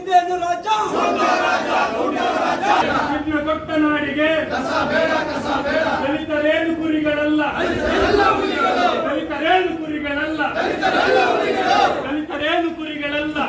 ಇದೇನು ರಾಜ ದೊಡ್ಡ ನಾಡಿಗೆ ದಲಿತರೇನು ಕುರಿಗಳಲ್ಲ, ದಲಿತರೇನು ಕುರಿಗಳಲ್ಲ, ದಲಿತರೇನು ಕುರಿಗಳಲ್ಲ.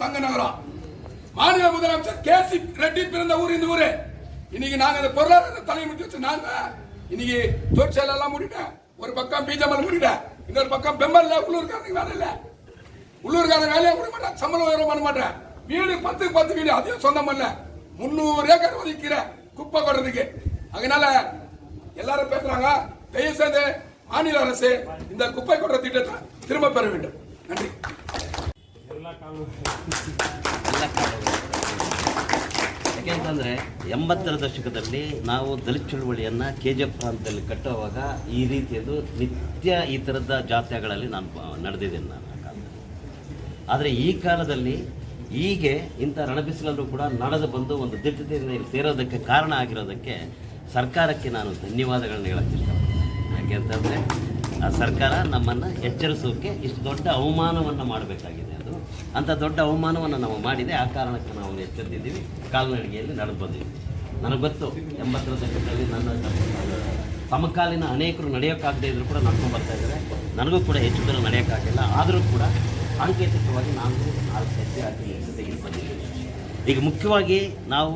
தங்கநகரா மாநில முதலமைச்சர் கேசி ரெட்டி பிறந்த ஊர் இந்த ஊரு. இன்னைக்கு நாங்க அந்த பொருளாதார தலைமுறை வச்சு நாங்க இன்னைக்கு தொழிற்சாலை எல்லாம் மூடிட்டேன். ஒரு பக்கம் பிஜேபி மூடிட்டேன், இன்னொரு பக்கம் பெம்பல்ல உள்ளூர்காரங்க வேலை இல்ல, உள்ளூர்காரங்க வேலையை விட மாட்டேன், சம்பளம் உயர பண்ண மாட்டேன். வீடு 10 வீடு அதே சொந்தம் இல்ல, 300 ஏக்கர் ஒதுக்கிற குப்பை கொட்டுறதுக்கு. அதனால எல்லாரும் பேசுறாங்க, தயவு செய்து மாநில அரசு இந்த குப்பை கொட்டுற திட்டத்தை திரும்ப பெற வேண்டும். நன்றி. ಯಾಕೆಂತಂದರೆ 80ರ ದಶಕದಲ್ಲಿ ನಾವು ದಲಿತ ಚಳುವಳಿಯನ್ನು KGF ಪ್ರಾಂತದಲ್ಲಿ ಕಟ್ಟುವಾಗ ಈ ರೀತಿಯದು ನಿತ್ಯ ಈ ಥರದ ಜಾತ್ರೆಗಳಲ್ಲಿ ನಾನು ನಡೆದಿದ್ದೇನೆ ನಾನು ಆ ಕಾಲದಲ್ಲಿ. ಆದರೆ ಈ ಕಾಲದಲ್ಲಿ ಹೀಗೆ ಇಂಥ ರಣಬಿಸಿಲಲ್ಲೂ ಕೂಡ ನಡೆದು ಬಂದು ಒಂದು ದಿಟ್ಟತೆಯಲ್ಲಿ ಸೇರೋದಕ್ಕೆ ಕಾರಣ ಆಗಿರೋದಕ್ಕೆ ಸರ್ಕಾರಕ್ಕೆ ನಾನು ಧನ್ಯವಾದಗಳನ್ನ ಹೇಳಕ್ಕೆ ಇಷ್ಟಪಡ್ತೀನಿ. ಯಾಕೆಂತಂದರೆ ಆ ಸರ್ಕಾರ ನಮ್ಮನ್ನು ಎಚ್ಚರಿಸೋಕ್ಕೆ ಇಷ್ಟು ದೊಡ್ಡ ಅವಮಾನವನ್ನು ಮಾಡಬೇಕಾಗಿದೆ. ಅಂಥ ದೊಡ್ಡ ಅವಮಾನವನ್ನು ನಾವು ಮಾಡಿದೆ. ಆ ಕಾರಣಕ್ಕೆ ನಾವು ಎಚ್ಚರಿದ್ದೀವಿ, ಕಾಲ್ನಡಿಗೆಯಲ್ಲಿ ನಡೆದು ಬಂದಿದ್ದೀವಿ. ನನಗೆ ಗೊತ್ತು 80ರ ದಶಕದಲ್ಲಿ ನನ್ನ ಸಮಕಾಲೀನ ಅನೇಕರು ನಡೆಯೋಕ್ಕಾಗದೇ ಇದ್ರೂ ಕೂಡ ನಡ್ಕೊಂಡು ಬರ್ತಾ ಇದ್ದಾರೆ. ನನಗೂ ಕೂಡ ಹೆಚ್ಚು ದೂರ ನಡೆಯೋಕ್ಕಾಗಿಲ್ಲ. ಆದರೂ ಕೂಡ ಸಾಂಕೇತಿಕವಾಗಿ ನಾನು 4 ಹೆಜ್ಜೆ ಹಾಕಿ ಜೊತೆಗೆ ಬಂದಿದ್ದೀನಿ. ಈಗ ಮುಖ್ಯವಾಗಿ ನಾವು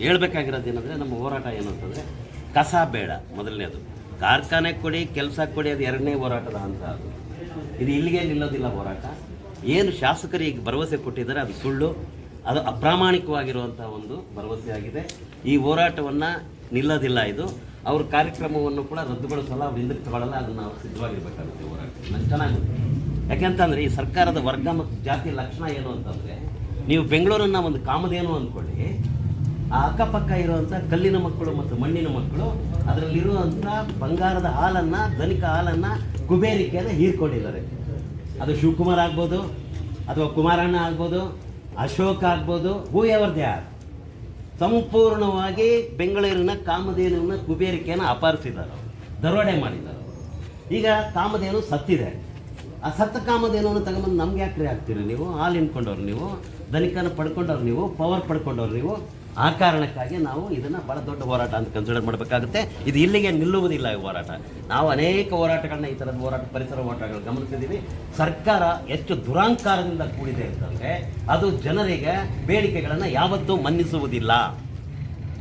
ಹೇಳ್ಬೇಕಾಗಿರೋದೇನೆಂದರೆ, ನಮ್ಮ ಹೋರಾಟ ಏನು ಅಂತಂದರೆ ಕಸ ಬೇಡ ಮೊದಲನೇದು, ಕಾರ್ಖಾನೆ ಕೊಡಿ, ಕೆಲಸ ಕೊಡಿ, ಅದು 2ನೇ ಹೋರಾಟದ ಹಂತ. ಇದು ಇಲ್ಲಿಗೆ ನಿಲ್ಲೋದಿಲ್ಲ ಹೋರಾಟ. ಏನು ಶಾಸಕರಿಗೆ ಭರವಸೆ ಕೊಟ್ಟಿದ್ದಾರೆ ಅದು ಸುಳ್ಳು, ಅದು ಅಪ್ರಾಮಾಣಿಕವಾಗಿರುವಂಥ ಒಂದು ಭರವಸೆ ಆಗಿದೆ. ಈ ಹೋರಾಟವನ್ನು ನಿಲ್ಲೋದಿಲ್ಲ. ಇದು ಅವ್ರ ಕಾರ್ಯಕ್ರಮವನ್ನು ಕೂಡ ರದ್ದುಗೊಳಿಸಲ್ಲ, ಅವ್ರು ಹಿಂದಕ್ಕೆ ತಗೊಳ್ಳಲ್ಲ. ಅದನ್ನು ನಾವು ಸಿದ್ಧವಾಗಿರಬೇಕಾಗುತ್ತೆ ಹೋರಾಟ. ನನಗೆ ಚೆನ್ನಾಗುತ್ತೆ. ಯಾಕೆಂತಂದರೆ ಈ ಸರ್ಕಾರದ ವರ್ಗ ಮತ್ತು ಜಾತಿಯ ಲಕ್ಷಣ ಏನು ಅಂತಂದರೆ, ನೀವು ಬೆಂಗಳೂರನ್ನು ಒಂದು ಕಾಮಧೇನು ಅಂದ್ಕೊಳ್ಳಿ, ಆ ಅಕ್ಕಪಕ್ಕ ಇರುವಂಥ ಕಲ್ಲಿನ ಮಕ್ಕಳು ಮತ್ತು ಮಣ್ಣಿನ ಮಕ್ಕಳು ಅದರಲ್ಲಿರುವಂಥ ಬಂಗಾರದ ಹಾಲನ್ನು, ಧನಿಕ ಹಾಲನ್ನು, ಕುಬೇರಿಕೆಯನ್ನು ಹೀರ್ಕೊಂಡಿದ್ದಾರೆ. ಅದು ಶಿವಕುಮಾರ್ ಆಗ್ಬೋದು, ಅಥವಾ ಕುಮಾರಣ್ಣ ಆಗ್ಬೋದು, ಅಶೋಕ್ ಆಗ್ಬೋದು, ಹೂ ಎವರ್ ಯಾರು ಸಂಪೂರ್ಣವಾಗಿ ಬೆಂಗಳೂರಿನ ಕಾಮಧೇನುವಿನ ಕುಬೇರಿಕೆಯನ್ನು ಅಪಹರಿಸಿದ್ದಾರೆ, ದರೋಡೆ ಮಾಡಿದ್ದಾರೆ. ಈಗ ಕಾಮಧೇನು ಸತ್ತಿದೆ. ಆ ಸತ್ತ ಕಾಮಧೇನುವನ್ನು ತಗೊಂಬಂದು ನಮ್ಗೆ ಯಾಕ್ರಿ ಆಗ್ತೀರಿ ನೀವು? ಹಾಲು ಹಿಂಡ್ಕೊಂಡವ್ರು ನೀವು, ಧನಿಕನ ಪಡ್ಕೊಂಡವ್ರು ನೀವು, ಪವರ್ ಪಡ್ಕೊಂಡವ್ರು ನೀವು. ಆ ಕಾರಣಕ್ಕಾಗಿ ನಾವು ಇದನ್ನು ಭಾಳ ದೊಡ್ಡ ಹೋರಾಟ ಅಂತ ಕನ್ಸಿಡರ್ ಮಾಡಬೇಕಾಗುತ್ತೆ. ಇದು ಇಲ್ಲಿಗೆ ನಿಲ್ಲುವುದಿಲ್ಲ ಈ ಹೋರಾಟ. ನಾವು ಅನೇಕ ಹೋರಾಟಗಳನ್ನ, ಈ ಥರದ ಹೋರಾಟ, ಪರಿಸರ ಹೋರಾಟಗಳು ಗಮನಿಸಿದ್ದೀವಿ. ಸರ್ಕಾರ ಎಷ್ಟು ದುರಾಂಕಾರದಿಂದ ಕೂಡಿದೆ ಅಂತಂದರೆ ಅದು ಜನರಿಗೆ ಬೇಡಿಕೆಗಳನ್ನು ಯಾವತ್ತೂ ಮನ್ನಿಸುವುದಿಲ್ಲ.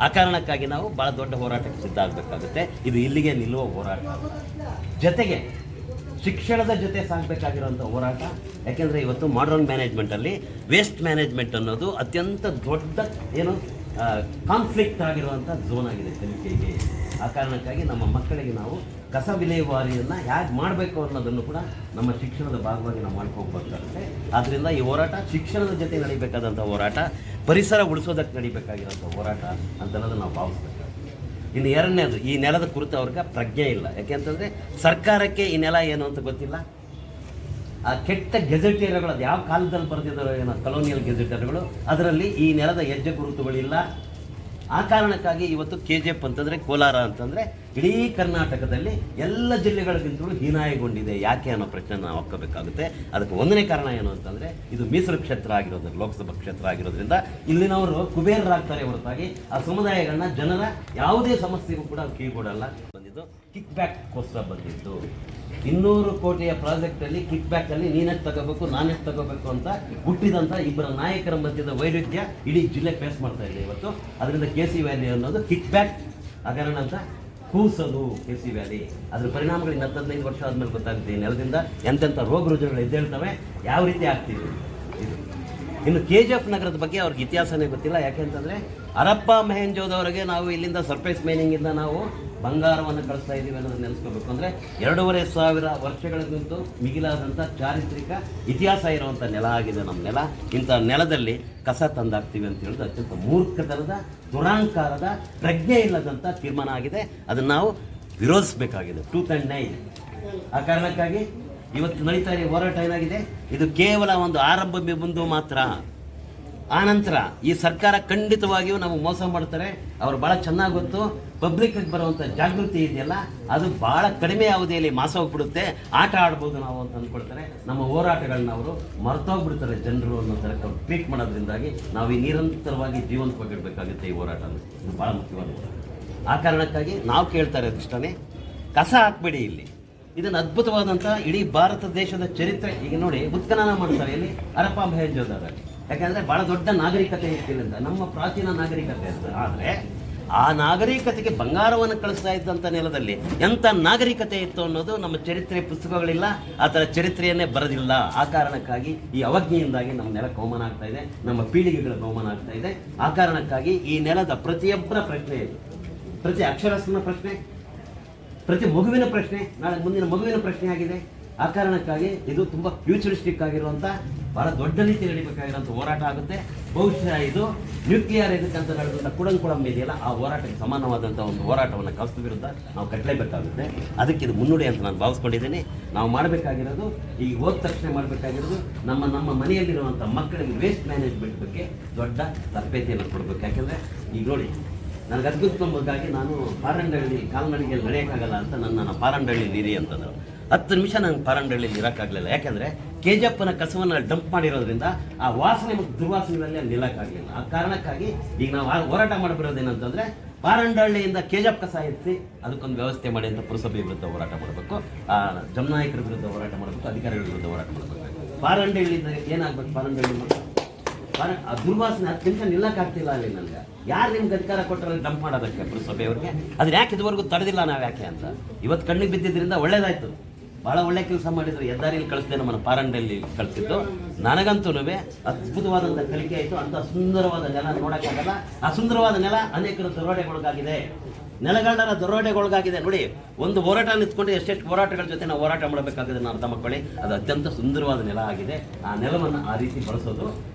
ಆ ಕಾರಣಕ್ಕಾಗಿ ನಾವು ಭಾಳ ದೊಡ್ಡ ಹೋರಾಟಕ್ಕೆ ಸಿದ್ಧ ಆಗಬೇಕಾಗುತ್ತೆ. ಇದು ಇಲ್ಲಿಗೆ ನಿಲ್ಲುವ ಹೋರಾಟ. ಜೊತೆಗೆ ಶಿಕ್ಷಣದ ಜೊತೆ ಸಾಗಬೇಕಾಗಿರುವಂಥ ಹೋರಾಟ. ಯಾಕೆಂದರೆ ಇವತ್ತು ಮಾಡರ್ನ್ ಮ್ಯಾನೇಜ್ಮೆಂಟಲ್ಲಿ ವೇಸ್ಟ್ ಮ್ಯಾನೇಜ್ಮೆಂಟ್ ಅನ್ನೋದು ಅತ್ಯಂತ ದೊಡ್ಡ ಏನು ಕಾನ್ಫ್ಲಿಕ್ಟ್ ಆಗಿರುವಂಥ ಝೋನ್ ಆಗಿದೆ ಕಲಿಕೆಗೆ. ಆ ಕಾರಣಕ್ಕಾಗಿ ನಮ್ಮ ಮಕ್ಕಳಿಗೆ ನಾವು ಕಸ ವಿಲೇವಾರಿಯನ್ನು ಹೇಗೆ ಮಾಡಬೇಕು ಅನ್ನೋದನ್ನು ಕೂಡ ನಮ್ಮ ಶಿಕ್ಷಣದ ಭಾಗವಾಗಿ ನಾವು ಮಾಡ್ಕೋಬೇಕಾಗುತ್ತೆ. ಆದ್ದರಿಂದ ಈ ಹೋರಾಟ ಶಿಕ್ಷಣದ ಜೊತೆ ನಡೀಬೇಕಾದಂಥ ಹೋರಾಟ, ಪರಿಸರ ಉಳಿಸೋದಕ್ಕೆ ನಡೀಬೇಕಾಗಿರೋಂಥ ಹೋರಾಟ ಅಂತನ್ನೋದನ್ನು ನಾವು ಭಾವಿಸ್ಬೇಕು. ಇನ್ನು 2ನೇದು, ಈ ನೆಲದ ಕುರಿತು ಅವ್ರಿಗೆ ಪ್ರಜ್ಞೆ ಇಲ್ಲ. ಯಾಕೆಂತಂದರೆ ಸರ್ಕಾರಕ್ಕೆ ಈ ನೆಲ ಏನು ಅಂತ ಗೊತ್ತಿಲ್ಲ. ಆ ಕೆಟ್ಟ ಗೆಜೆಟೇರಿಯರ್ಗಳು ಅದು ಯಾವ ಕಾಲದಲ್ಲಿ ಬರೆದಿದ್ದಾರೋ ಏನೋ, ಕಲೋನಿಯಲ್ ಗೆಜೆಟೇರಿಯರ್ಗಳು, ಅದರಲ್ಲಿ ಈ ನೆಲದ ಹೆಜ್ಜೆ ಗುರುತುಗಳಿಲ್ಲ. ಆ ಕಾರಣಕ್ಕಾಗಿ ಇವತ್ತು KGF ಅಂತಂದರೆ, ಕೋಲಾರ ಅಂತಂದರೆ ಇಡೀ ಕರ್ನಾಟಕದಲ್ಲಿ ಎಲ್ಲ ಜಿಲ್ಲೆಗಳಿಗಿಂತಲೂ ಹೀನಾಯಗೊಂಡಿದೆ. ಯಾಕೆ ಅನ್ನೋ ಪ್ರಶ್ನೆ ನಾವು ಹಾಕೋಬೇಕಾಗುತ್ತೆ. ಅದಕ್ಕೆ 1ನೇ ಕಾರಣ ಏನು ಅಂತಂದರೆ, ಇದು ಮೀಸಲು ಕ್ಷೇತ್ರ ಆಗಿರೋದ್ರಿಂದ, ಲೋಕಸಭಾ ಕ್ಷೇತ್ರ ಆಗಿರೋದ್ರಿಂದ ಇಲ್ಲಿನವರು ಕುಬೇರರಾಗ್ತಾರೆ ಹೊರತಾಗಿ ಆ ಸಮುದಾಯಗಳನ್ನ, ಜನರ ಯಾವುದೇ ಸಮಸ್ಯೆಗೂ ಕೂಡ ಕಿವಿಗೊಡಲ್ಲ. ಬಂದಿದ್ದು ಕಿಕ್ ಬ್ಯಾಕ್ಗೋಸ್ಕರ ಬಂದಿದ್ದು. 200 ಕೋಟಿಯ ಪ್ರಾಜೆಕ್ಟಲ್ಲಿ ಕಿಕ್ ಬ್ಯಾಕಲ್ಲಿ ನೀನೆಷ್ಟು ತಗೋಬೇಕು, ನಾನೆಷ್ಟು ತಗೋಬೇಕು ಅಂತ ಹುಟ್ಟಿದಂಥ ಇಬ್ಬರ ನಾಯಕರ ಮಧ್ಯದ ವೈರುಧ್ಯ ಇಡೀ ಜಿಲ್ಲೆ ಫೇಸ್ ಮಾಡ್ತಾ ಇದೆ ಇವತ್ತು. ಅದರಿಂದ KC ವ್ಯಾಲಿ ಅನ್ನೋದು ಕಿಕ್ ಬ್ಯಾಕ್ ಹಗರಣ ಅಂತ ಕೂಸೋದು. KC ವ್ಯಾಲಿ ಅದರ ಪರಿಣಾಮಗಳು 15 ವರ್ಷ ಆದಮೇಲೆ ಗೊತ್ತಾಗುತ್ತೆ. ಈ ನೆಲದಿಂದ ಎಂತೆಂಥ ರೋಗ ರುಜಿನಗಳು ಎದ್ದೇಳ್ತವೆ, ಯಾವ ರೀತಿ ಆಗ್ತೀವಿ ಇದು. ಇನ್ನು KGF ನಗರದ ಬಗ್ಗೆ ಅವ್ರಿಗೆ ಇತಿಹಾಸನೇ ಗೊತ್ತಿಲ್ಲ. ಯಾಕೆಂತಂದರೆ ಹರಪ್ಪ ಮೊಹೆಂಜೋದವರೆಗೆ ನಾವು ಇಲ್ಲಿಂದ ಸರ್ಫೇಸ್ ಮೈನಿಂಗಿಂದ ನಾವು ಬಂಗಾರವನ್ನು ಕಳಿಸ್ತಾ ಇದ್ದೀವಿ ಅನ್ನೋದನ್ನ ನೆನೆಸ್ಕೋಬೇಕು. ಅಂದರೆ 2500 ವರ್ಷಗಳಿಗಿಂತ ಮಿಗಿಲಾದಂಥ ಚಾರಿತ್ರಿಕ ಇತಿಹಾಸ ಇರುವಂಥ ನೆಲ ಆಗಿದೆ ನಮ್ಮ ನೆಲ. ಇಂಥ ನೆಲದಲ್ಲಿ ಕಸ ತಂದಾಕ್ತೀವಿ ಅಂತ ಹೇಳಿದ್ರೆ ಅತ್ಯಂತ ಮೂರ್ಖತನದ, ದುರಾಂಕಾರದ, ಪ್ರಜ್ಞೆ ಇಲ್ಲದಂಥ ತೀರ್ಮಾನ ಆಗಿದೆ. ಅದನ್ನು ನಾವು ವಿರೋಧಿಸಬೇಕಾಗಿದೆ, ಟೂತ್ ಆ್ಯಂಡ್ ನೈಲ್. ಆ ಕಾರಣಕ್ಕಾಗಿ ಇವತ್ತು ನಡೀತಾ ಇರೋ ಹೋರಾಟ ಏನಾಗಿದೆ, ಇದು ಕೇವಲ ಒಂದು ಆರಂಭ ಬಿಂದು ಮಾತ್ರ. ಆನಂತರ ಈ ಸರ್ಕಾರ ಖಂಡಿತವಾಗಿಯೂ ನಮಗೆ ಮೋಸ ಮಾಡ್ತಾರೆ. ಅವ್ರು ಭಾಳ ಚೆನ್ನಾಗಿ ಗೊತ್ತು. ಪಬ್ಲಿಕ್ಕಿಗೆ ಬರುವಂಥ ಜಾಗೃತಿ ಇದೆಯಲ್ಲ, ಅದು ಭಾಳ ಕಡಿಮೆ ಅವಧಿಯಲ್ಲಿ ಮಾಸ ಹೋಗ್ಬಿಡುತ್ತೆ. ಆಟ ಆಡ್ಬೋದು ನಾವು ಅಂತ ಅಂದ್ಕೊಳ್ತಾರೆ. ನಮ್ಮ ಹೋರಾಟಗಳನ್ನ ಅವರು ಮರ್ತೋಗ್ಬಿಡ್ತಾರೆ ಜನರು ಅನ್ನೋ ಥರ ಟ್ರೀಟ್ ಮಾಡೋದ್ರಿಂದಾಗಿ ನಾವು ಈ ನಿರಂತರವಾಗಿ ಜೀವಂತವಾಗಿಡಬೇಕಾಗುತ್ತೆ ಈ ಹೋರಾಟ. ಇದು ಭಾಳ ಮುಖ್ಯವಾದ ಹೋರಾಟ. ಆ ಕಾರಣಕ್ಕಾಗಿ ನಾವು ಕೇಳ್ತಾ ಇರೋದು ಇಷ್ಟನೇ, ಕಸ ಹಾಕ್ಬೇಡಿ ಇಲ್ಲಿ. ಇದನ್ನು ಅದ್ಭುತವಾದಂಥ ಇಡೀ ಭಾರತ ದೇಶದ ಚರಿತ್ರೆ. ಈಗ ನೋಡಿ, ಉತ್ಖನನ ಮಾಡ್ತಾರೆ ಇಲ್ಲಿ ಹರಪ್ಪ ಮೊಹೆಂಜೊದಾರೋದಲ್ಲಿ. ಯಾಕೆಂದರೆ ಭಾಳ ದೊಡ್ಡ ನಾಗರಿಕತೆ ಇತ್ತಿಲ್ಲ, ನಮ್ಮ ಪ್ರಾಚೀನ ನಾಗರಿಕತೆ ಅಂತ. ಆದರೆ ಆ ನಾಗರಿಕತೆಗೆ ಬಂಗಾರವನ್ನು ಕಳಿಸ್ತಾ ಇದ್ದಂಥ ನೆಲದಲ್ಲಿ ಎಂಥ ನಾಗರಿಕತೆ ಇತ್ತು ಅನ್ನೋದು ನಮ್ಮ ಚರಿತ್ರೆ ಪುಸ್ತಕಗಳಿಲ್ಲ, ಆ ಥರ ಚರಿತ್ರೆಯನ್ನೇ ಬರೋದಿಲ್ಲ. ಆ ಕಾರಣಕ್ಕಾಗಿ ಈ ಅವಜ್ಞೆಯಿಂದಾಗಿ ನಮ್ಮ ನೆಲಕ್ಕೆ ಅವಮಾನ ಆಗ್ತಾ ಇದೆ, ನಮ್ಮ ಪೀಳಿಗೆಗಳಿಗೆ ಅವಮಾನ ಆಗ್ತಾ ಇದೆ. ಆ ಕಾರಣಕ್ಕಾಗಿ ಈ ನೆಲದ ಪ್ರತಿಯೊಬ್ಬರ ಪ್ರಶ್ನೆ ಇದೆ, ಪ್ರತಿ ಅಕ್ಷರಸ್ಥನ ಪ್ರಶ್ನೆ, ಪ್ರತಿ ಮಗುವಿನ ಪ್ರಶ್ನೆ, ನಾಳೆ ಮುಂದಿನ ಮಗುವಿನ ಪ್ರಶ್ನೆ ಆಗಿದೆ. ಆ ಕಾರಣಕ್ಕಾಗಿ ಇದು ತುಂಬ ಫ್ಯೂಚರಿಸ್ಟಿಕ್ ಆಗಿರುವಂಥ ಭಾಳ ದೊಡ್ಡ ರೀತಿಯಲ್ಲಿ ನಡೀಬೇಕಾಗಿರೋಂಥ ಹೋರಾಟ ಆಗುತ್ತೆ. ಬಹುಶಃ ಇದು ನ್ಯೂಕ್ಲಿಯರ್ ಇದಕ್ಕಂತ ನಡೆದಂಥ ಕುಡಂಕುಳಂ ಇದೆಯಲ್ಲ, ಆ ಹೋರಾಟಕ್ಕೆ ಸಮಾನವಾದಂಥ ಒಂದು ಹೋರಾಟವನ್ನು ಕಷ್ಟ ವಿರುದ್ಧ ನಾವು ಕಟ್ಟಲೇಬೇಕಾಗುತ್ತೆ. ಅದಕ್ಕೆ ಇದು ಮುನ್ನುಡಿ ಅಂತ ನಾನು ಭಾವಿಸ್ಕೊಂಡಿದ್ದೀನಿ. ನಾವು ಮಾಡಬೇಕಾಗಿರೋದು, ಈಗ ಹೋದ ತಕ್ಷಣ ಮಾಡಬೇಕಾಗಿರೋದು, ನಮ್ಮ ಮನೆಯಲ್ಲಿರುವಂಥ ಮಕ್ಕಳಿಗೆ ವೇಸ್ಟ್ ಮ್ಯಾನೇಜ್ಮೆಂಟ್ ಬಗ್ಗೆ ದೊಡ್ಡ ತರಬೇತಿಯನ್ನು ಕೊಡಬೇಕು. ಯಾಕೆಂದರೆ ಈಗ ನೋಡಿ, ನನಗೆ ಅದ್ಭುತವಾಗಿ ನಾನು ಪಾರಂಡಹಳ್ಳಿ ಕಾಲ್ನಡಿಗೆಯಲ್ಲಿ ನಡೆಯೋಕ್ಕಾಗಲ್ಲ ಅಂತ ನನ್ನ ಪಾರಂಡಹಳ್ಳಿ ನೀರಿ ಅಂತಂದರು. 10 ನಿಮಿಷ ನಂಗೆ ಪಾರಂಡಹಳ್ಳಿಯಲ್ಲಿ ಇರೋಕ್ಕಾಗಲಿಲ್ಲ. ಯಾಕೆಂದರೆ ಕೆಜಪ್ಪನ ಕಸವನ್ನು ಡಂಪ್ ಮಾಡಿರೋದ್ರಿಂದ ಆ ವಾಸನೆ ಮತ್ತು ದುರ್ವಾಸನೆಯಲ್ಲಿ ಅಲ್ಲಿ ನಿಲ್ಲಕ್ಕಾಗಲಿಲ್ಲ. ಆ ಕಾರಣಕ್ಕಾಗಿ ಈಗ ನಾವು ಹೋರಾಟ ಮಾಡಬರೋದೇನಂತಂದರೆ, ಪಾರಂಡಹಳ್ಳಿಯಿಂದ ಕೆಜಪ್ ಕಸ ಎತ್ತಿ ಅದಕ್ಕೊಂದು ವ್ಯವಸ್ಥೆ ಮಾಡಿ ಅಂತ ಪುರಸಭೆ ವಿರುದ್ಧ ಹೋರಾಟ ಮಾಡಬೇಕು, ಜಮನಾಯಕರ ವಿರುದ್ಧ ಹೋರಾಟ ಮಾಡಬೇಕು, ಅಧಿಕಾರಿಗಳ ವಿರುದ್ಧ ಹೋರಾಟ ಮಾಡಬೇಕು. ಪಾರಂಡಹಳ್ಳಿಯಿಂದ ಏನಾಗಬೇಕು, ಪಾರಂಡಹಳ್ಳಿ ಆ ದುರ್ವಾಸನೆ 10 ನಿಮಿಷ ನಿಲ್ಲಕ್ಕಾಗ್ತಿಲ್ಲ ಅಲ್ಲಿ. ನನಗೆ ಯಾರು ನಿಮ್ಗೆ ಅಧಿಕಾರ ಕೊಟ್ಟರೆ ಡಂಪ್ ಮಾಡೋದಕ್ಕೆ ಪುರಸಭೆಯವ್ರಿಗೆ? ಅದನ್ನ ಯಾಕೆ ಇದುವರೆಗೂ ತಡೆದಿಲ್ಲ ನಾವು ಯಾಕೆ ಅಂತ ಇವತ್ತು ಕಣ್ಣಿಗೆ ಬಿದ್ದಿದ್ದರಿಂದ ಒಳ್ಳೇದಾಯ್ತು. ಭಾಳ ಒಳ್ಳೆ ಕೆಲಸ ಮಾಡಿದ್ರು. ಹೆದ್ದಾರಿಯಲ್ಲಿ ಕಳಿಸ್ದೆ, ನಮ್ಮನ್ನು ಪಾರಂಡಹಳ್ಳಿ ಕಳಿಸಿದ್ದು. ನನಗಂತೂ ಅದ್ಭುತವಾದಂಥ ಕಲಿಕೆ ಆಯಿತು. ಅಂಥ ಸುಂದರವಾದ ನೆಲ ನೋಡೋಕ್ಕಾಗಲ್ಲ. ಆ ಸುಂದರವಾದ ನೆಲ ಅನೇಕರು ದರೋಡೆಗೊಳಗಾಗಿದೆ, ನೆಲಗಳ್ಳರ ದರೋಡೆಗೊಳಗಾಗಿದೆ. ನೋಡಿ, ಒಂದು ಹೋರಾಟ ನಿಂತ್ಕೊಂಡು ಎಷ್ಟೆಷ್ಟು ಹೋರಾಟಗಳ ಜೊತೆ ನಾವು ಹೋರಾಟ ಮಾಡಬೇಕಾಗಿದೆ ನಾವು ಅರ್ಥ ಮಾಡ್ಕೊಳ್ಳಿ. ಅದು ಅತ್ಯಂತ ಸುಂದರವಾದ ನೆಲ ಆಗಿದೆ. ಆ ನೆಲವನ್ನು ಆ ರೀತಿ ಬಳಸೋದು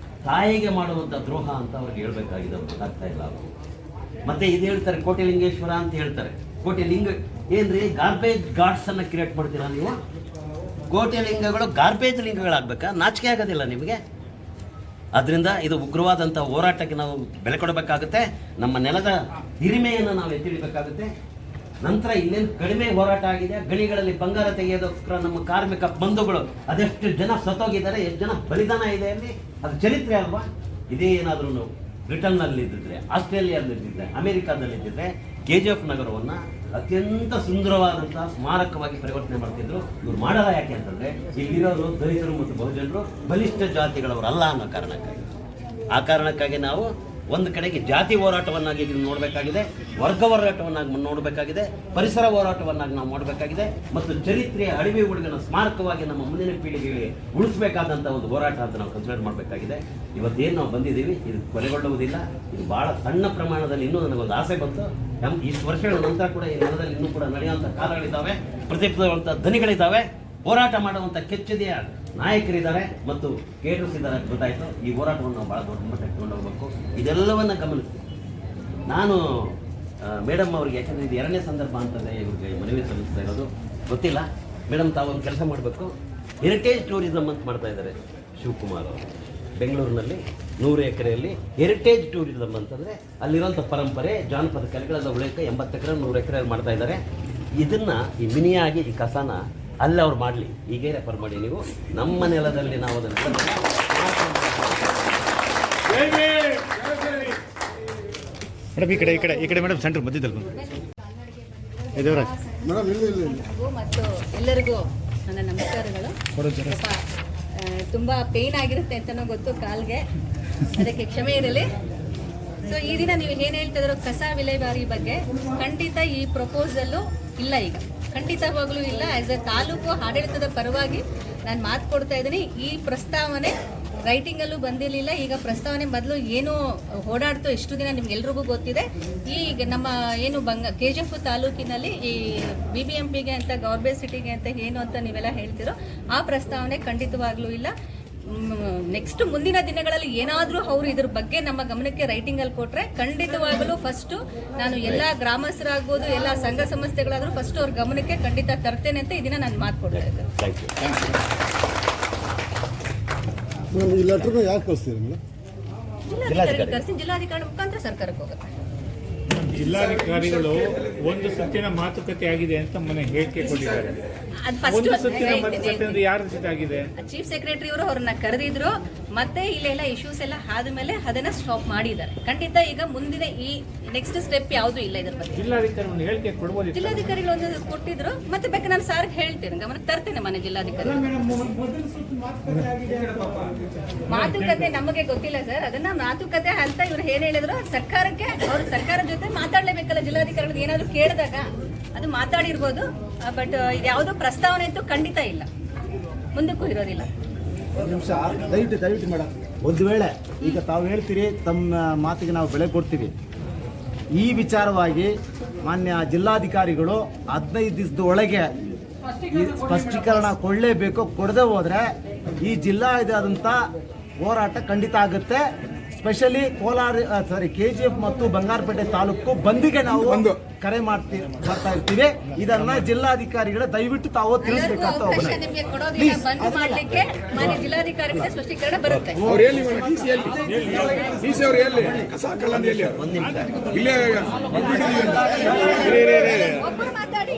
ತಾಯಿಗೆ ಮಾಡುವಂಥ ದ್ರೋಹ ಅಂತ ಅವ್ರಿಗೆ ಹೇಳ್ಬೇಕಾಗಿದೆ, ಅವ್ರು ಗೊತ್ತಾಗ್ತಾ ಇಲ್ಲ ಅವರು. ಮತ್ತೆ ಇದು ಹೇಳ್ತಾರೆ ಕೋಟಿಲಿಂಗೇಶ್ವರ ಅಂತ ಹೇಳ್ತಾರೆ. ಕೋಟಿಲಿಂಗ ಏನ್ರಿ, ಗಾರ್ಬೇಜ್ ಗಾಡ್ಸ್ ಅನ್ನ ಕ್ರಿಯೇಟ್ ಮಾಡ್ತೀರಾ ನೀವು? ಕೋಟಿಲಿಂಗಗಳು ಗಾರ್ಬೇಜ್ ಲಿಂಗಗಳಾಗಬೇಕಾ? ನಾಚಿಕೆ ಆಗೋದಿಲ್ಲ ನಿಮಗೆ? ಅದರಿಂದ ಇದು ಉಗ್ರವಾದಂಥ ಹೋರಾಟಕ್ಕೆ ನಾವು ಬೆಲೆ ಕೊಡಬೇಕಾಗುತ್ತೆ. ನಮ್ಮ ನೆಲದ ಹಿರಿಮೆಯನ್ನು ನಾವು ಎತ್ತಿಡಬೇಕಾಗುತ್ತೆ. ನಂತರ ಇನ್ನೇನು ಕಡಿಮೆ ಹೋರಾಟ ಆಗಿದೆ. ಗಣಿಗಳಲ್ಲಿ ಬಂಗಾರ ತೆಗೆಯೋದಕ್ಕೋಸ್ಕರ ನಮ್ಮ ಕಾರ್ಮಿಕ ಬಂಧುಗಳು ಅದೆಷ್ಟು ಜನ ಸತ್ತೋಗಿದ್ದಾರೆ, ಎಷ್ಟು ಜನ ಬಲಿದಾನ ಇದೆ ಅಲ್ಲಿ, ಅದು ಚರಿತ್ರೆ ಅಲ್ವಾ? ಇದೇ ಏನಾದರೂ ಬ್ರಿಟನ್ನಲ್ಲಿದ್ದಿದ್ರೆ, ಆಸ್ಟ್ರೇಲಿಯಾದಲ್ಲಿದ್ದಿದ್ರೆ, ಅಮೆರಿಕಾದಲ್ಲಿದ್ದಿದ್ರೆ KGF ನಗರವನ್ನು ಅತ್ಯಂತ ಸುಂದರವಾದಂಥ ಸ್ಮಾರಕವಾಗಿ ಪರಿವರ್ತನೆ ಮಾಡ್ತಿದ್ರು. ಇವ್ರು ಮಾಡಲ್ಲ. ಯಾಕೆ ಅಂತಂದರೆ ಇಲ್ಲಿರೋರು ದಲಿತರು ಮತ್ತು ಬಹುಜನರು ಬಲಿಷ್ಠ ಜಾತಿಗಳವರಲ್ಲ ಅನ್ನೋ ಕಾರಣಕ್ಕಾಗಿ. ಆ ಕಾರಣಕ್ಕಾಗಿ ನಾವು ಒಂದು ಕಡೆಗೆ ಜಾತಿ ಹೋರಾಟವನ್ನಾಗಿ ನೋಡಬೇಕಾಗಿದೆ, ವರ್ಗ ಹೋರಾಟವನ್ನಾಗಿ ನೋಡಬೇಕಾಗಿದೆ, ಪರಿಸರ ಹೋರಾಟವನ್ನಾಗಿ ನಾವು ಮಾಡಬೇಕಾಗಿದೆ, ಮತ್ತು ಚರಿತ್ರೆಯ ಅಳಿವೆ ಉಳಿಗಳ ಸ್ಮಾರಕವಾಗಿ ನಮ್ಮ ಮುಂದಿನ ಪೀಳಿಗೆಗೆ ಉಳಿಸಬೇಕಾದಂಥ ಒಂದು ಹೋರಾಟ ಅಂತ ನಾವು ಕನ್ಸಿಡರ್ ಮಾಡಬೇಕಾಗಿದೆ. ಇವತ್ತೇನು ನಾವು ಬಂದಿದ್ದೀವಿ, ಇದು ಕೊನೆಗೊಳ್ಳುವುದಿಲ್ಲ. ಇದು ಭಾಳ ಸಣ್ಣ ಪ್ರಮಾಣದಲ್ಲಿ ಇನ್ನೂ ನನಗೊಂದು ಆಸೆ ಬಂತು. ಇಷ್ಟು ವರ್ಷಗಳ ನಂತರ ಕೂಡ ಈ ನೆಲದಲ್ಲಿ ಇನ್ನೂ ಕೂಡ ನಡೆಯುವಂಥ ಕಾಲಗಳಿದ್ದಾವೆ, ಪ್ರತಿಫಲಿಸುವಂಥ ಧ್ವನಿಗಳಿದ್ದಾವೆ, ಹೋರಾಟ ಮಾಡುವಂಥ ಕೆಚ್ಚದೆಯ ನಾಯಕರಿದ್ದಾರೆ ಮತ್ತು ಕೇಡರ್ಸ್ ಇದ್ದಾರೆ. ಗೊತ್ತಾಯಿತು. ಈ ಹೋರಾಟವನ್ನು ನಾವು ಭಾಳ ದೊಡ್ಡ ಮಟ್ಟಕ್ಕೆ ತಗೊಂಡು ಹೋಗಬೇಕು. ಇದೆಲ್ಲವನ್ನು ಗಮನಿಸಿ ನಾನು ಮೇಡಮ್ ಅವ್ರಿಗೆ, ಯಾಕಂದರೆ ಇದು 2ನೇ ಸಂದರ್ಭ ಅಂತಂದರೆ ಇವ್ರಿಗೆ ಮನವಿ ಸಲ್ಲಿಸ್ತಾ ಇರೋದು ಗೊತ್ತಿಲ್ಲ. ಮೇಡಮ್, ತಾವೊಂದು ಕೆಲಸ ಮಾಡಬೇಕು. ಹೆರಿಟೇಜ್ ಟೂರಿಸಮ್ ಅಂತ ಮಾಡ್ತಾ ಇದ್ದಾರೆ ಶಿವಕುಮಾರ್ ಅವರು. ಬೆಂಗಳೂರಿನಲ್ಲಿ 100 ಎಕರೆಯಲ್ಲಿ ಹೆರಿಟೇಜ್ ಟೂರಿಸಮ್ ಅಂತಂದರೆ ಅಲ್ಲಿರೋಂಥ ಪರಂಪರೆ, ಜಾನಪದ ಕಲೆಗಳೆಲ್ಲ ಉಳಿಯೋಕ್ಕೆ 80 ಎಕರೆ 100 ಎಕರೆಯಲ್ಲಿ ಮಾಡ್ತಾ ಇದ್ದಾರೆ. ಇದನ್ನು ಈ ಮಿನಿಯಾಗಿ ಈ ಕಸನ ಅಲ್ಲಿ ಅವ್ರು ಮಾಡಲಿ, ಹೀಗೆ ರೆಫರ್ ಮಾಡಿ. ನೀವು ನಮ್ಮ ನೆಲದಲ್ಲಿ ನಾವು ಅದನ್ನು ಮೇಡಮ್ ಈ ಕಡೆ ಮೇಡಮ್ ಸೆಂಟ್ರ್ ಮಧ್ಯದಲ್ಲಿ ಮತ್ತು ಎಲ್ಲರಿಗೂ ನನ್ನ ನಮಸ್ಕಾರಗಳು. ತುಂಬ ಪೇಯ್ನ್ ಆಗಿರುತ್ತೆ ಅಂತಲೂ ಗೊತ್ತು ಕಾಲ್ಗೆ, ಅದಕ್ಕೆ ಕ್ಷಮೆ ಇರಲಿ. ಸೊ ಈ ದಿನ ನೀವು ಏನು ಹೇಳ್ತಿದ್ರು ಕಸ ವಿಲೇವಾರಿ ಬಗ್ಗೆ, ಖಂಡಿತ ಈ ಪ್ರಪೋಸಲ್ಲು ಇಲ್ಲ, ಈಗ ಖಂಡಿತವಾಗ್ಲೂ ಇಲ್ಲ. ಆ್ಯಸ್ ಎ ತಾಲೂಕು ಆಡಳಿತದ ಪರವಾಗಿ ನಾನು ಮಾತು ಕೊಡ್ತಾ ಇದ್ದೀನಿ. ಈ ಪ್ರಸ್ತಾವನೆ ರೈಟಿಂಗಲ್ಲೂ ಬಂದಿರಲಿಲ್ಲ. ಈಗ ಪ್ರಸ್ತಾವನೆ ಮೊದಲು ಏನು ಓಡಾಡ್ತು ಇಷ್ಟು ದಿನ ನಿಮ್ಗೆಲ್ರಿಗೂ ಗೊತ್ತಿದೆ. ಈಗ ನಮ್ಮ ಏನು KGF ತಾಲೂಕಿನಲ್ಲಿ ಈ BBMPಗೆ ಅಂತ ಗೌರ್ಬೆ ಸಿಟಿಗೆ ಅಂತ ಏನು ಅಂತ ನೀವೆಲ್ಲ ಹೇಳ್ತಿರೋ ಆ ಪ್ರಸ್ತಾವನೆ ಖಂಡಿತವಾಗ್ಲೂ ಇಲ್ಲ. ನೆಕ್ಸ್ಟ್ ಮುಂದಿನ ದಿನಗಳಲ್ಲಿ ಏನಾದರೂ ಅವರು ಇದ್ರ ಬಗ್ಗೆ ನಮ್ಮ ಗಮನಕ್ಕೆ ರೈಟಿಂಗಲ್ಲಿ ಕೊಟ್ಟರೆ ಖಂಡಿತವಾಗಲೂ ಫಸ್ಟು ನಾನು ಎಲ್ಲ ಗ್ರಾಮಸ್ಥರಾಗ್ಬೋದು ಎಲ್ಲ ಸಂಘ ಸಂಸ್ಥೆಗಳಾದರೂ ಫಸ್ಟ್ ಅವ್ರ ಗಮನಕ್ಕೆ ಖಂಡಿತ ತರ್ತೇನೆ ಅಂತ ಇದನ್ನ ನಾನು ಮಾತು ಕೊಡ್ತಾ ಇದ್ದೆ. ಈ ಲೆಟರ್ನ ಯಾಕೆ ಕಳಿಸ್ತೀರಿ ಜಿಲ್ಲಾಧಿಕಾರಿ ಕರೆಸಿ ಜಿಲ್ಲಾಧಿಕಾರಿ ಮುಖಾಂತರ ಸರ್ಕಾರಕ್ಕೆ ಹೋಗುತ್ತೆ. ಜಿಲ್ಲಾಧಿಕಾರಿಗಳು ಒಂದು ಸುತ್ತಿನ ಮಾತುಕತೆ ಆಗಿದೆ ಅಂತ ಮೊನ್ನೆ ಹೇಳಿಕೆ ಕೊಟ್ಟಿದ್ದಾರೆ. ಅದು ಫಸ್ಟ್ ಒಂದು ಸುತ್ತಿನ ಮಾತುಕತೆ ಅಂದ್ರೆ ಯಾರ ಜೊತೆ ಆಗಿದೆ? ಚೀಫ್ ಸೆಕ್ರೆಟರಿ ಅವರು ಅವ್ರನ್ನ ಕರೆದಿದ್ರು. ಮತ್ತೆ ಇಲ್ಲೆಲ್ಲ ಇಶ್ಯೂಸ್ ಎಲ್ಲ ಆದ್ಮೇಲೆ ಅದನ್ನ ಸ್ಟಾಪ್ ಮಾಡಿದ್ದಾರೆ. ಖಂಡಿತ ಈಗ ಮುಂದಿನ ಈ ನೆಕ್ಸ್ಟ್ ಸ್ಟೆಪ್ ಯಾವುದು ಇಲ್ಲ ಇದ್ರ ಬಗ್ಗೆ. ಜಿಲ್ಲಾಧಿಕಾರಿ ಒಂದು ಹೇಳಿಕೆ ಕೊಡ್ಬೋದು. ಜಿಲ್ಲಾಧಿಕಾರಿಗಳು ಒಂದು ಕೊಟ್ಟಿದ್ರು. ಮತ್ತೆ ಬೇಕಾದ್ರೆ ನಾನು ಸಾರ್ ಹೇಳ್ತೇನೆ, ಗಮನಕ್ಕೆ ತರ್ತೇನೆ ಮನೆ ಜಿಲ್ಲಾಧಿಕಾರಿ. ಮಾತುಕತೆ ನಮಗೆ ಗೊತ್ತಿಲ್ಲ ಸರ್. ಅದನ್ನ ಮಾತುಕತೆ ಅಂತ ಇವ್ರು ಏನ್ ಹೇಳಿದ್ರು, ಸರ್ಕಾರಕ್ಕೆ ಅವ್ರ ಸರ್ಕಾರ ಜೊತೆ ಮಾತಾಡ್ಲೇಬೇಕಲ್ಲ. ಜಿಲ್ಲಾಧಿಕಾರಿಗಳು ಏನಾದ್ರು ಕೇಳಿದಾಗ ಅದು ಮಾತಾಡಿರ್ಬೋದು. ಬಟ್ ಇದು ಯಾವುದೋ ಪ್ರಸ್ತಾವನೆ ಅಂತೂ ಖಂಡಿತ ಇಲ್ಲ, ಮುಂದಕ್ಕೂ ಇರೋದಿಲ್ಲ. ಒಂದು ನಿಮಿಷ ದಯವಿಟ್ಟು ಮೇಡಮ್, ಒಂದು ವೇಳೆ ಈಗ ತಾವು ಹೇಳ್ತೀರಿ ತಮ್ಮ ಮಾತಿಗೆ ನಾವು ಬೆಲೆ ಕೊಡ್ತೀವಿ, ಈ ವಿಚಾರವಾಗಿ ಮಾನ್ಯ ಜಿಲ್ಲಾಧಿಕಾರಿಗಳು 15 ದಿವಸದ ಒಳಗೆ ಈ ಸ್ಪಷ್ಟೀಕರಣ ಕೊಡಲೇಬೇಕು. ಕೊಡದೆ ಹೋದರೆ ಈ ಜಿಲ್ಲಾದಂಥ ಹೋರಾಟ ಖಂಡಿತ ಆಗುತ್ತೆ. ಸ್ಪೆಷಲಿ KGF ಮತ್ತು ಬಂಗಾರಪೇಟೆ ತಾಲೂಕು ಬಂದಿಗೆ ನಾವು ಕರೆ ಮಾಡ್ತಾ ಇರ್ತೀವಿ. ಇದನ್ನ ಜಿಲ್ಲಾಧಿಕಾರಿಗಳ ದಯವಿಟ್ಟು ತಾವು ತಿಳಿಸ್ಬೇಕಂತ ಅವಕಾಶ ನಿಮಗೆ ಕೊಡೋದಿಲ್ಲ. ಬಂದ್ ಮಾಡ್ಲಿಕ್ಕೆ ಮಾನ್ಯ ಜಿಲ್ಲಾಧಿಕಾರಿಗಳ ಸ್ಪಷ್ಟೀಕರಣ ಬರುತ್ತೆ. ಒಬ್ಬರು ಮಾತಾಡಿ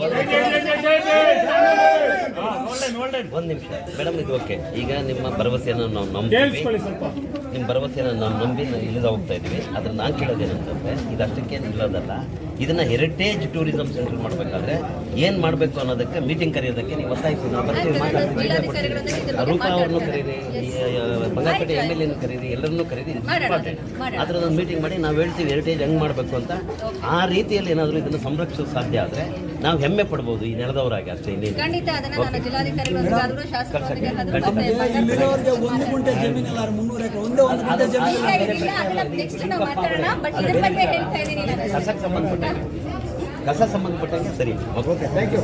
ಒಂದು ನಿಮಿಷ ಮೇಡಮ್, ಇದು ಓಕೆ. ಈಗ ನಿಮ್ಮ ಭರವಸೆಯನ್ನು ನಾವು ನಂಬ್ತೀವಿ, ನಿಮ್ಮ ಭರವಸೆಯನ್ನು ನಾವು ನಂಬಿ ಇಲ್ಲದ ಹೋಗ್ತಾ ಇದ್ದೀವಿ. ಆದ್ರೆ ನಾನು ಕೇಳೋದೇನಂತಂದ್ರೆ, ಇದಷ್ಟಕ್ಕೇನು ಇಲ್ಲದಲ್ಲ. ಇದನ್ನ ಹೆರಿಟೇಜ್ ಟೂರಿಸಂ ಸೆಂಟರ್ ಮಾಡಬೇಕಾದ್ರೆ ಏನು ಮಾಡಬೇಕು ಅನ್ನೋದಕ್ಕೆ ಮೀಟಿಂಗ್ ಕರೆಯೋದಕ್ಕೆ ನೀವು ಒತ್ತಾಯಿಸಿ. ನಾವು ಬರ್ತೀವಿ, ಮಾತಾಡ್ತೀವಿ. ರೂಪಾ ಅವ್ರನ್ನೂ ಕರೀರಿ, ಬಂಗಾರಪೇಟೆ MLA ಕರೀರಿ, ಎಲ್ಲರನ್ನೂ ಕರೀರಿ. ಆದ್ರೆ ಒಂದು ಮೀಟಿಂಗ್ ಮಾಡಿ ನಾವು ಹೇಳ್ತೀವಿ ಹೆರಿಟೇಜ್ ಹೆಂಗೆ ಮಾಡಬೇಕು ಅಂತ. ಆ ರೀತಿಯಲ್ಲಿ ಏನಾದರೂ ಇದನ್ನು ಸಂರಕ್ಷಿಸಲು ಸಾಧ್ಯ ಆದರೆ ನಾವು ಹೆಮ್ಮೆ ಪಡ್ಬೋದು ಈ ನೆಲದವರಾಗಿ. ಅಷ್ಟೇ ಇನ್ನೇನು. ಖಂಡಿತ ಅದನ್ನ ನಾನು ಜಿಲ್ಲಾಧಿಕಾರಿಗಳು ಶಾಸಕರಿಗೆ ಕಸ ಸಂಬಂಧಪಟ್ಟಂಗೆ ಸರಿ. Okay, thank you.